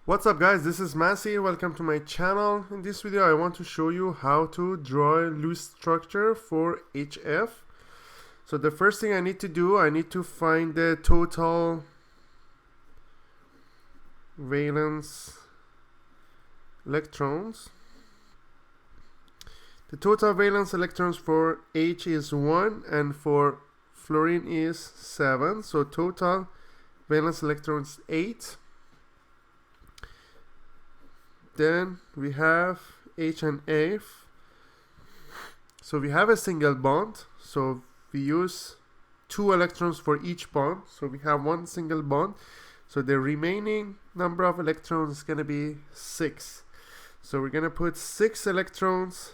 What's up guys, this is Masi, welcome to my channel. In this video I want to show you how to draw a Lewis structure for HF. So the first thing I need to do, I need to find the total valence electrons. The total valence electrons for H is 1 and for fluorine is 7. So total valence electrons 8. Then we have H and F. So we have a single bond. So we use 2 electrons for each bond. So we have one single bond. So the remaining number of electrons is going to be 6. So we're going to put 6 electrons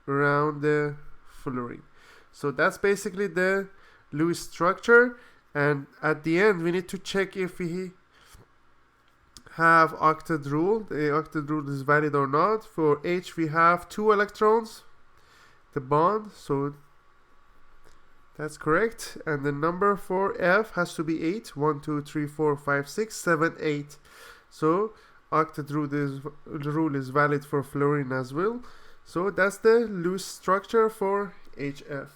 around the fluorine. So that's basically the Lewis structure. And at the end, we need to check if we have octet rule. The octet rule is valid or not. For H we have 2 electrons, the bond, so that's correct. And the number for F has to be 8. 1, 2, 3, 4, 5, 6, 7, 8. So octet rule is valid for fluorine as well. So that's the Lewis structure for HF.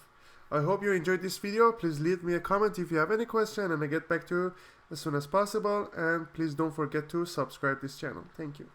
I hope you enjoyed this video. Please leave me a comment if you have any question and I get back to you as soon as possible, and please don't forget to subscribe this channel. Thank you.